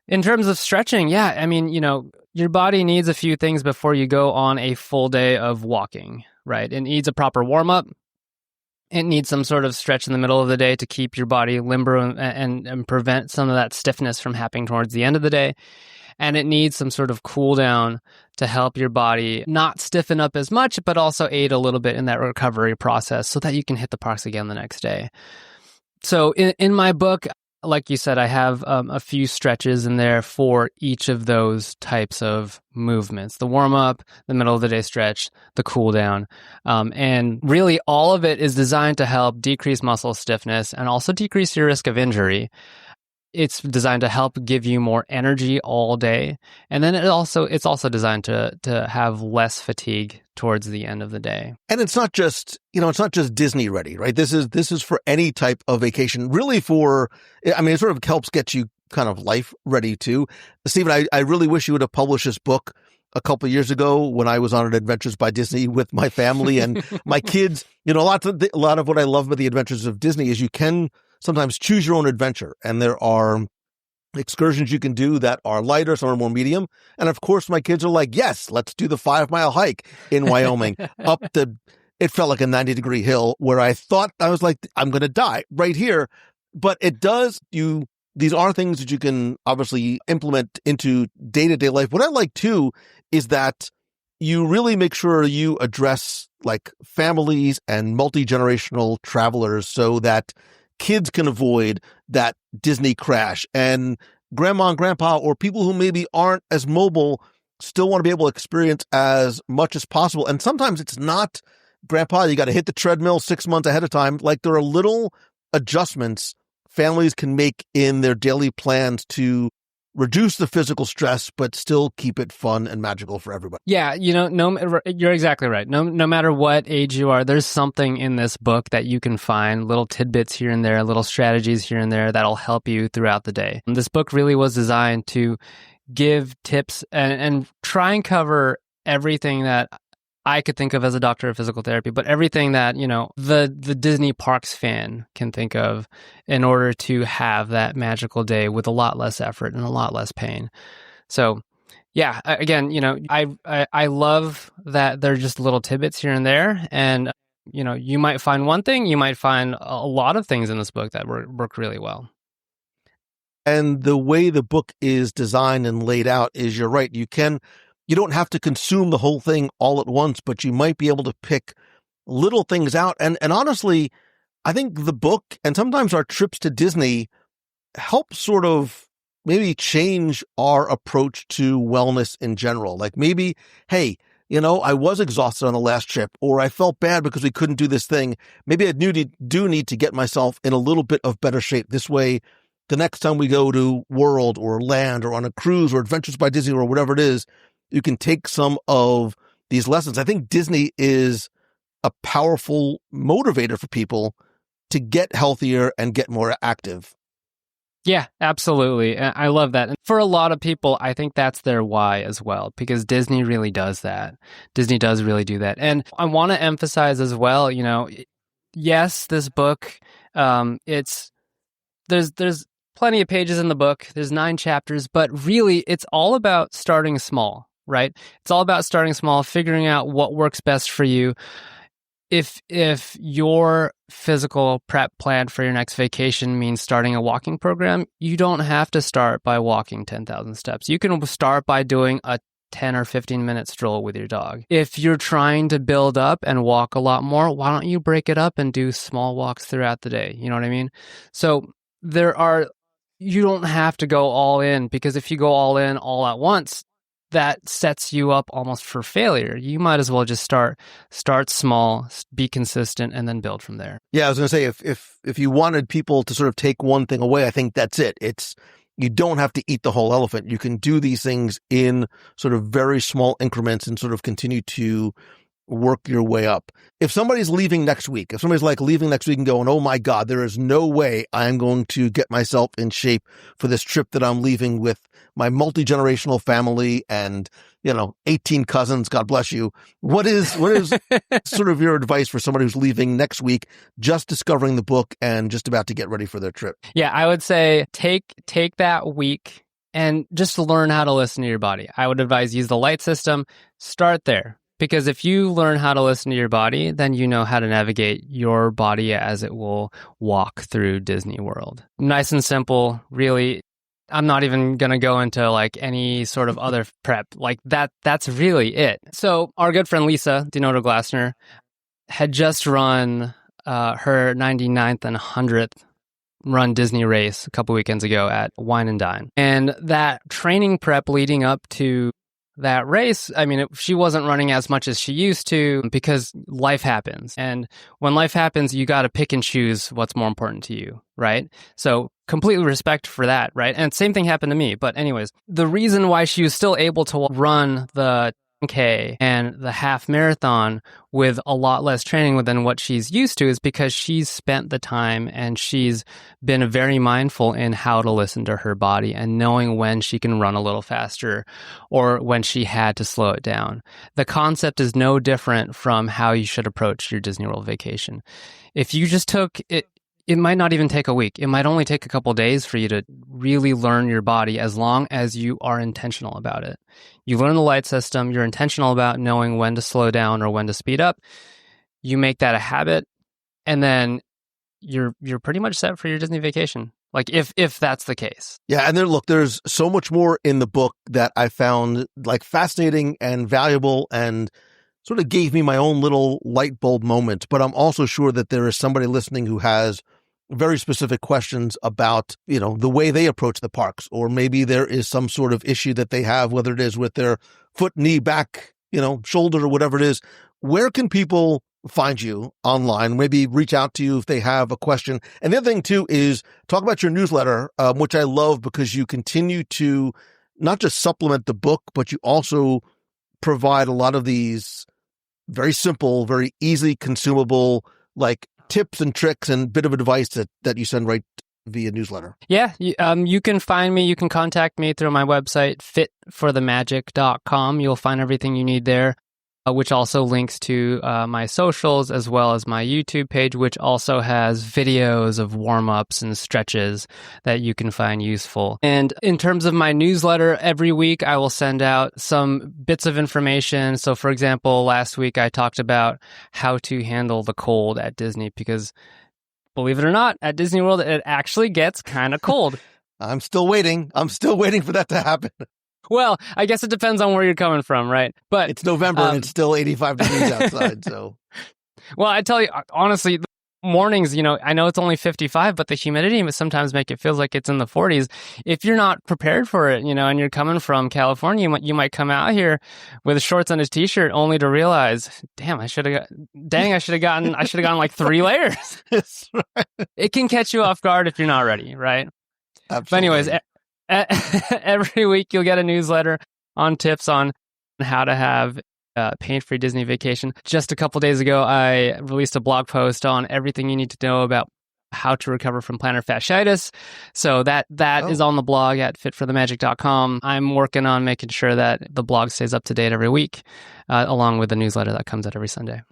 in terms of stretching, yeah, I mean, your body needs a few things before you go on a full day of walking, right? It needs a proper warm-up. It needs some sort of stretch in the middle of the day to keep your body limber and prevent some of that stiffness from happening towards the end of the day. And it needs some sort of cool down to help your body not stiffen up as much, but also aid a little bit in that recovery process so that you can hit the parks again the next day. So in my book, like you said, I have a few stretches in there for each of those types of movements: the warm up, the middle of the day stretch, the cool down. And really all of it is designed to help decrease muscle stiffness and also decrease your risk of injury. It's designed to help give you more energy all day. And then it's also designed to have less fatigue towards the end of the day. And it's not just, it's not just Disney ready, right? This is for any type of vacation, really it sort of helps get you kind of life ready too. Stephen, I really wish you would have published this book a couple of years ago when I was on an Adventures by Disney with my family and my kids. A lot of what I love about the Adventures of Disney is you can sometimes choose your own adventure, and there are excursions you can do that are lighter, some are more medium. And of course, my kids are like, yes, let's do the 5-mile hike in Wyoming it felt like a 90-degree hill where I thought I was like, I'm going to die right here. But these are things that you can obviously implement into day-to-day life. What I like too is that you really make sure you address like families and multi-generational travelers so that kids can avoid that Disney crash, and grandma and grandpa or people who maybe aren't as mobile still want to be able to experience as much as possible. And sometimes it's not, grandpa, you got to hit the treadmill 6 months ahead of time. Like there are little adjustments families can make in their daily plans to reduce the physical stress, but still keep it fun and magical for everybody. Yeah, you're exactly right. No matter what age you are, there's something in this book that you can find, little tidbits here and there, little strategies here and there that'll help you throughout the day. And this book really was designed to give tips and try and cover everything that I could think of as a doctor of physical therapy, but everything that, the Disney Parks fan can think of in order to have that magical day with a lot less effort and a lot less pain. So yeah, again, I love that they're just little tidbits here and there. And, you might find one thing, you might find a lot of things in this book that work really well. And the way the book is designed and laid out is, you're right, you don't have to consume the whole thing all at once, but you might be able to pick little things out. And honestly, I think the book and sometimes our trips to Disney help sort of maybe change our approach to wellness in general. Like maybe, hey, I was exhausted on the last trip, or I felt bad because we couldn't do this thing. Maybe I do need to get myself in a little bit of better shape. This way, the next time we go to World or Land or on a cruise or Adventures by Disney or whatever it is, you can take some of these lessons. I think Disney is a powerful motivator for people to get healthier and get more active. Yeah, absolutely. I love that. And for a lot of people, I think that's their why as well, because Disney really does that. Disney does really do that. And I want to emphasize as well, yes, this book, there's plenty of pages in the book. There's 9 chapters, but really it's all about starting small. Right? It's all about starting small, figuring out what works best for you. If your physical prep plan for your next vacation means starting a walking program, you don't have to start by walking 10,000 steps. You can start by doing a 10 or 15-minute stroll with your dog. If you're trying to build up and walk a lot more, why don't you break it up and do small walks throughout the day? You know what I mean? So you don't have to go all in, because if you go all in all at once, that sets you up almost for failure. You might as well just start small, be consistent, and then build from there. Yeah, I was going to say, if you wanted people to sort of take one thing away, I think that's it. You don't have to eat the whole elephant. You can do these things in sort of very small increments and sort of continue to work your way up. If somebody's leaving next week, leaving next week and going, oh my God, there is no way I'm going to get myself in shape for this trip that I'm leaving with my multi-generational family and, 18 cousins, God bless you. What is sort of your advice for somebody who's leaving next week, just discovering the book and just about to get ready for their trip? Yeah, I would say take that week and just learn how to listen to your body. I would advise use the light system. Start there. Because if you learn how to listen to your body, then you know how to navigate your body as it will walk through Disney World. Nice and simple, really. I'm not even going to go into like any sort of other prep. Like that's really it. So our good friend Lisa Denoto Glassner had just run her 99th and 100th run Disney race a couple weekends ago at Wine and Dine. And that training prep leading up to that race, I mean, she wasn't running as much as she used to because life happens. And when life happens, you got to pick and choose what's more important to you, right? So completely respect for that, right? And same thing happened to me. But anyways, the reason why she was still able to run the 10K and the half marathon with a lot less training than what she's used to is because she's spent the time and she's been very mindful in how to listen to her body and knowing when she can run a little faster or when she had to slow it down. The concept is no different from how you should approach your Disney World vacation. If you just took it, it might not even take a week. It might only take a couple days for you to really learn your body as long as you are intentional about it. You learn the light system, you're intentional about knowing when to slow down or when to speed up. You make that a habit, and then you're pretty much set for your Disney vacation. Like if that's the case. Yeah, and there's so much more in the book that I found like fascinating and valuable and sort of gave me my own little light bulb moment. But I'm also sure that there is somebody listening who has very specific questions about, the way they approach the parks, or maybe there is some sort of issue that they have, whether it is with their foot, knee, back, shoulder, or whatever it is. Where can people find you online? Maybe reach out to you if they have a question. And the other thing too is talk about your newsletter, which I love because you continue to not just supplement the book, but you also provide a lot of these very simple, very easily consumable, like tips and tricks and bit of advice that you send right via newsletter. Yeah, you can find me. You can contact me through my website, fitforthemagic.com. You'll find everything you need there, which also links to my socials as well as my YouTube page, which also has videos of warm-ups and stretches that you can find useful. And in terms of my newsletter, every week I will send out some bits of information. So for example, last week I talked about how to handle the cold at Disney because, believe it or not, at Disney World, it actually gets kind of cold. I'm still waiting for that to happen. Well, I guess it depends on where you're coming from, right? But it's November and it's still 85 degrees outside, so. Well, I tell you, honestly, the mornings, I know it's only 55, but the humidity sometimes make it feel like it's in the 40s. If you're not prepared for it, and you're coming from California, you might come out here with shorts and a t-shirt only to realize, damn, I should have gotten like 3 layers. That's right. It can catch you off guard if you're not ready, right? Absolutely. But anyways, every week you'll get a newsletter on tips on how to have a pain-free Disney vacation. Just a couple days ago, I released a blog post on everything you need to know about how to recover from plantar fasciitis. So that is on the blog at fitforthemagic.com. I'm working on making sure that the blog stays up to date every week, along with the newsletter that comes out every Sunday.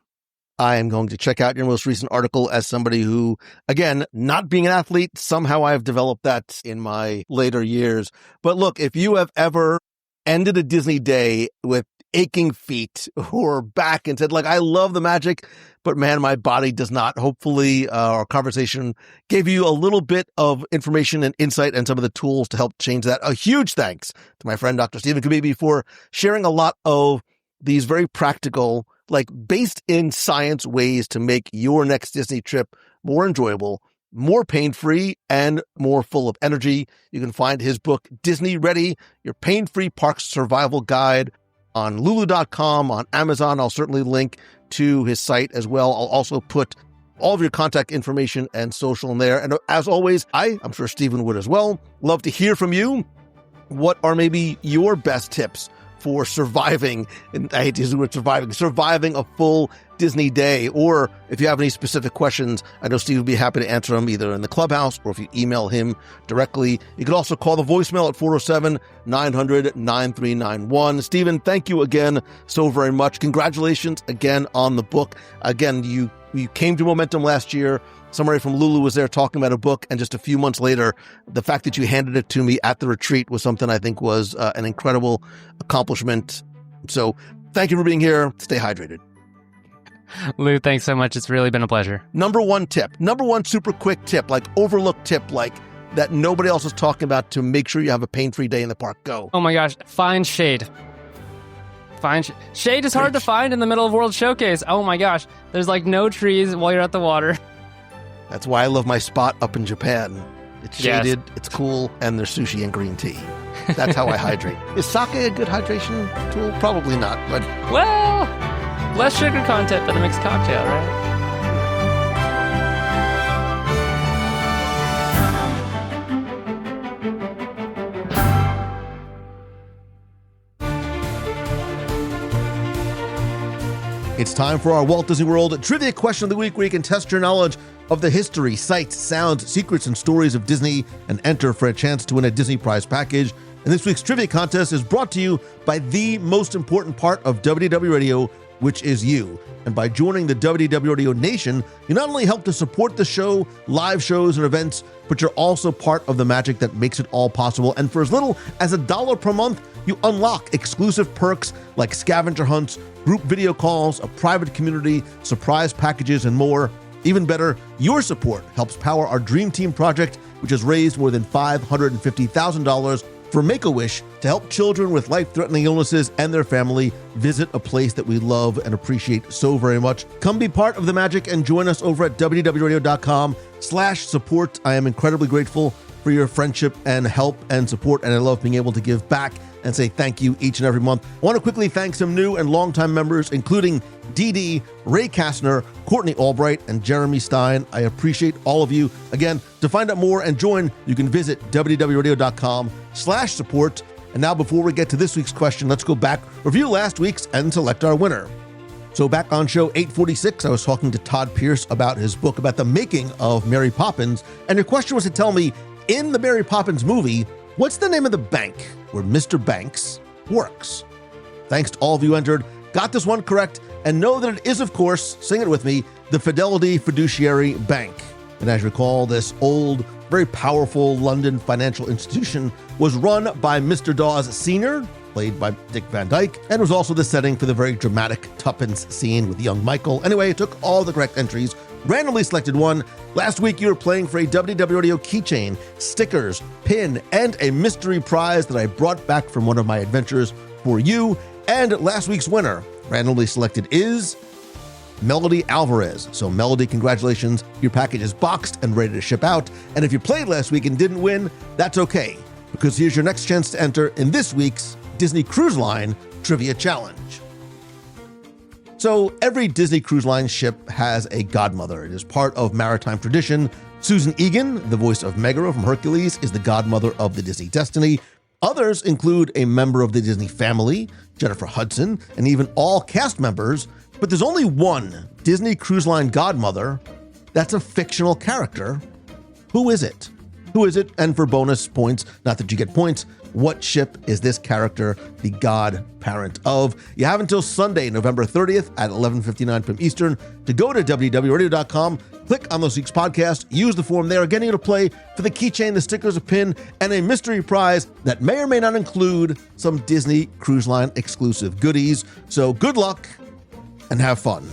I am going to check out your most recent article as somebody who, again, not being an athlete, somehow I've developed that in my later years. But look, if you have ever ended a Disney day with aching feet or back and said, like, I love the magic, but man, my body does not. Hopefully our conversation gave you a little bit of information and insight and some of the tools to help change that. A huge thanks to my friend, Dr. Stephen Kabibi, for sharing a lot of these very practical, like based in science ways to make your next Disney trip more enjoyable, more pain-free, and more full of energy. You can find his book, Disney Ready, Your Pain-Free Park Survival Guide, on Lulu.com, on Amazon. I'll certainly link to his site as well. I'll also put all of your contact information and social in there. And as always, I'm sure Stephen would as well, love to hear from you. What are maybe your best tips for surviving, and I hate to use the word surviving a full Disney day? Or if you have any specific questions, I know Steve would be happy to answer them either in the clubhouse or if you email him directly. You can also call the voicemail at 407-900-9391. Stephen, thank you again so very much. Congratulations again on the book. Again, you came to Momentum last year. Somebody from Lulu was there talking about a book, and just a few months later, the fact that you handed it to me at the retreat was something I think was an incredible accomplishment. So thank you for being here. Stay hydrated. Lou, thanks so much. It's really been a pleasure. Number one super quick tip, like overlooked tip, like that nobody else is talking about to make sure you have a pain-free day in the park. Go. Oh my gosh. Find shade. Shade is hard to find in the middle of World Showcase. Oh my gosh. There's like no trees while you're at the water. That's why I love my spot up in Japan. It's shaded, It's cool, and there's sushi and green tea. That's how I hydrate. Is sake a good hydration tool? Probably not, but... Well, less sugar content than a mixed cocktail, right? It's time for our Walt Disney World Trivia Question of the Week, where you can test your knowledge of the history, sights, sounds, secrets, and stories of Disney and enter for a chance to win a Disney Prize package. And this week's trivia contest is brought to you by the most important part of WDW Radio, which is you. And by joining the WDW Radio Nation, you not only help to support the show, live shows and events, but you're also part of the magic that makes it all possible. And for as little as $1 per month, you unlock exclusive perks like scavenger hunts, group video calls, a private community, surprise packages, and more. Even better, your support helps power our Dream Team project, which has raised more than $550,000 for Make-A-Wish to help children with life-threatening illnesses and their family visit a place that we love and appreciate so very much. Come be part of the magic and join us over at www.radio.com/support. I am incredibly grateful for your friendship and help and support, and I love being able to give back and say thank you each and every month. I want to quickly thank some new and longtime members, including Dee Dee, Ray Kastner, Courtney Albright, and Jeremy Stein. I appreciate all of you. Again, to find out more and join, you can visit www.radio.com/support. And now, before we get to this week's question, let's go back, review last week's, and select our winner. So back on show 846, I was talking to Todd Pierce about his book about the making of Mary Poppins. And your question was to tell me, in the Mary Poppins movie, what's the name of the bank where Mr. Banks works? Thanks to all of you who entered, got this one correct, and know that it is, of course, sing it with me, the Fidelity Fiduciary Bank. And as you recall, this old, very powerful London financial institution was run by Mr. Dawes Sr., played by Dick Van Dyke, and was also the setting for the very dramatic Tuppence scene with young Michael. Anyway, it took all the correct entries, randomly selected one. Last week, you were playing for a WDW Radio keychain, stickers, pin, and a mystery prize that I brought back from one of my adventures for you. And last week's winner, randomly selected, is Melody Alvarez. So Melody, congratulations. Your package is boxed and ready to ship out. And if you played last week and didn't win, that's okay, because here's your next chance to enter in this week's Disney Cruise Line Trivia Challenge. So every Disney Cruise Line ship has a godmother. It is part of maritime tradition. Susan Egan, the voice of Megara from Hercules, is the godmother of the Disney Destiny. Others include a member of the Disney family, Jennifer Hudson, and even all cast members. But there's only one Disney Cruise Line godmother that's a fictional character. Who is it? Who is it? And for bonus points, not that you get points, What ship is this character the godparent of? You have until Sunday, November 30th at 11:59 p.m. Eastern to go to www.radio.com, click on this week's podcast, use the form there, getting you to play for the keychain, the stickers, a pin, and a mystery prize that may or may not include some Disney Cruise Line exclusive goodies. So good luck and have fun.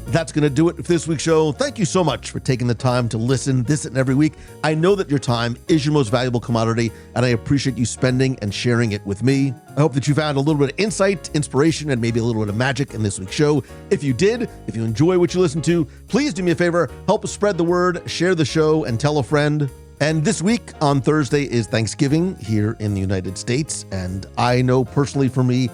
That's going to do it for this week's show. Thank you so much for taking the time to listen this and every week. I know that your time is your most valuable commodity, and I appreciate you spending and sharing it with me. I hope that you found a little bit of insight, inspiration, and maybe a little bit of magic in this week's show. If you did, if you enjoy what you listen to, please do me a favor, help spread the word, share the show, and tell a friend. And this week on Thursday is Thanksgiving here in the United States. And I know personally for me,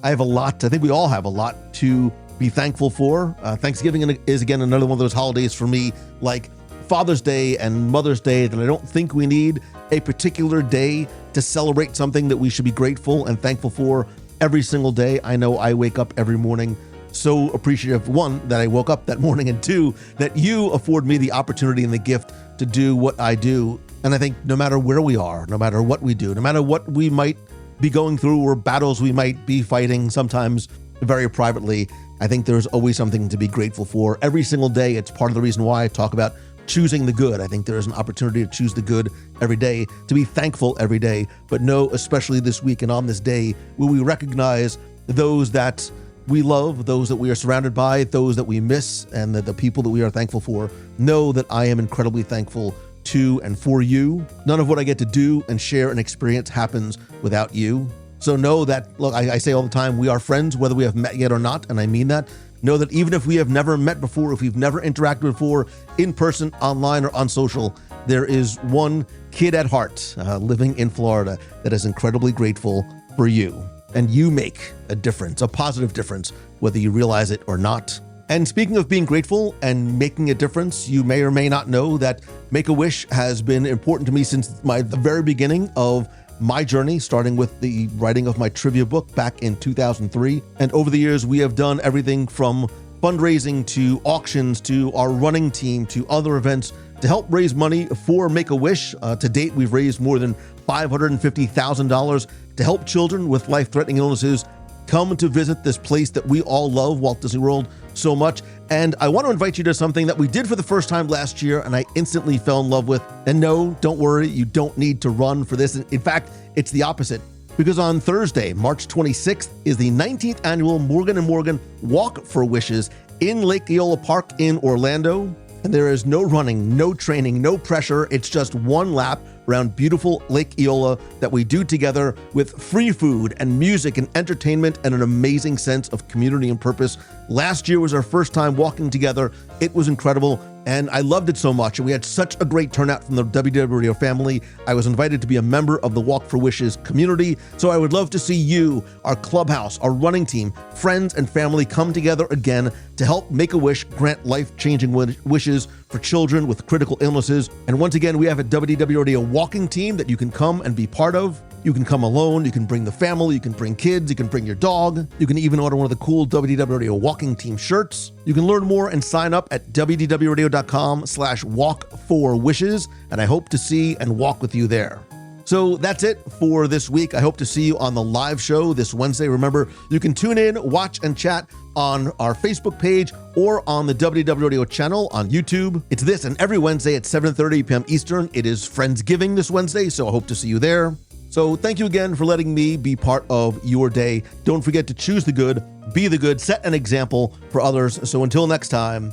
I have a lot, I think we all have a lot to be thankful for. Thanksgiving is again another one of those holidays for me, like Father's Day and Mother's Day, that I don't think we need a particular day to celebrate something that we should be grateful and thankful for every single day. I know I wake up every morning so appreciative, one, that I woke up that morning, and two, that you afford me the opportunity and the gift to do what I do. And I think no matter where we are, no matter what we do, no matter what we might be going through or battles we might be fighting, sometimes very privately, I think there's always something to be grateful for every single day. It's part of the reason why I talk about choosing the good. I think there is an opportunity to choose the good every day, to be thankful every day, but know, especially this week and on this day, will we recognize those that we love, those that we are surrounded by, those that we miss, and the people that we are thankful for. Know that I am incredibly thankful to and for you. None of what I get to do and share and experience happens without you. So know that, look, I say all the time, we are friends, whether we have met yet or not, and I mean that. Know that even if we have never met before, if we've never interacted before, in person, online, or on social, there is one kid at heart living in Florida that is incredibly grateful for you. And you make a difference, a positive difference, whether you realize it or not. And speaking of being grateful and making a difference, you may or may not know that Make-A-Wish has been important to me since the very beginning of my journey, starting with the writing of my trivia book back in 2003. And over the years, we have done everything from fundraising to auctions to our running team to other events to help raise money for Make-A-Wish. To date, we've raised more than $550,000 to help children with life-threatening illnesses come to visit this place that we all love, Walt Disney World, so much. And I want to invite you to something that we did for the first time last year and I instantly fell in love with. And no, don't worry, you don't need to run for this. In fact, it's the opposite. Because on Thursday, March 26th, is the 19th annual Morgan & Morgan Walk for Wishes in Lake Eola Park in Orlando. And there is no running, no training, no pressure. It's just one lap around beautiful Lake Eola that we do together with free food and music and entertainment and an amazing sense of community and purpose. Last year was our first time walking together. It was incredible, and I loved it so much. And we had such a great turnout from the WDW Radio family. I was invited to be a member of the Walk for Wishes community, so I would love to see you, our clubhouse, our running team, friends, and family come together again to help Make-A-Wish grant life-changing wishes for children with critical illnesses. And once again, we have a WDW Radio walking team that you can come and be part of. You can come alone, you can bring the family, you can bring kids, you can bring your dog. You can even order one of the cool WDW Radio walking team shirts. You can learn more and sign up at wdwradio.com/walk4wishes, and I hope to see and walk with you there. So that's it for this week. I hope to see you on the live show this Wednesday. Remember, you can tune in, watch, and chat on our Facebook page or on the WDW Radio channel on YouTube. It's this and every Wednesday at 7:30 p.m. Eastern. It is Friendsgiving this Wednesday, so I hope to see you there. So thank you again for letting me be part of your day. Don't forget to choose the good, be the good, set an example for others. So until next time,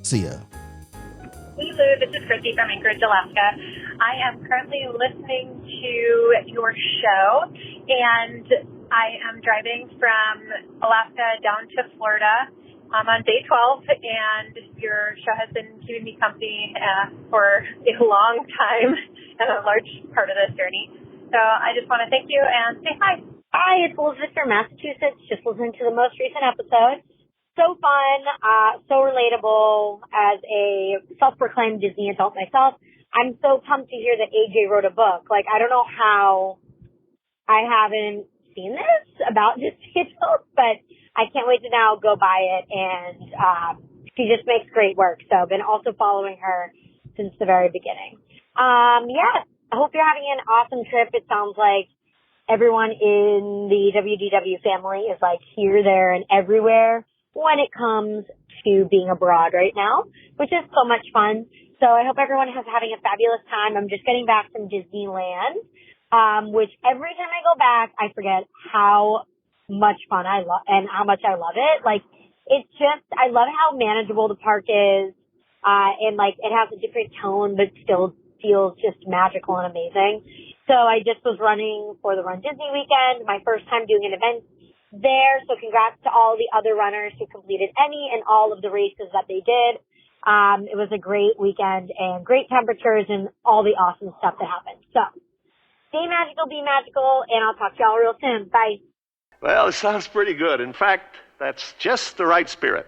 see ya. Hey Lou, this is Chrissy from Anchorage, Alaska. I am currently listening to your show, and I am driving from Alaska down to Florida. I'm on day 12, and your show has been keeping me company for a long time and a large part of this journey. So I just want to thank you and say hi. Hi, it's Elizabeth from Massachusetts. Just listening to the most recent episode. So fun, so relatable as a self-proclaimed Disney adult myself. I'm so pumped to hear that AJ wrote a book. Like, I don't know how I haven't seen this about Disney adults, but I can't wait to now go buy it and she just makes great work. So I've been also following her since the very beginning. Yeah, I hope you're having an awesome trip. It sounds like everyone in the WDW family is like here, there, and everywhere when it comes to being abroad right now, which is so much fun. So I hope everyone is having a fabulous time. I'm just getting back from Disneyland, which every time I go back, I forget how much fun I love and how much I love it. Like, it's just, I love how manageable the park is, and like it has a different tone, but still feels just magical and amazing. So I just was running for the Run Disney weekend, my first time doing an event there. So congrats to all the other runners who completed any and all of the races that they did. It was a great weekend and great temperatures and all the awesome stuff that happened. So stay magical, be magical, and I'll talk to y'all real soon. Bye. Well, it sounds pretty good. In fact, that's just the right spirit.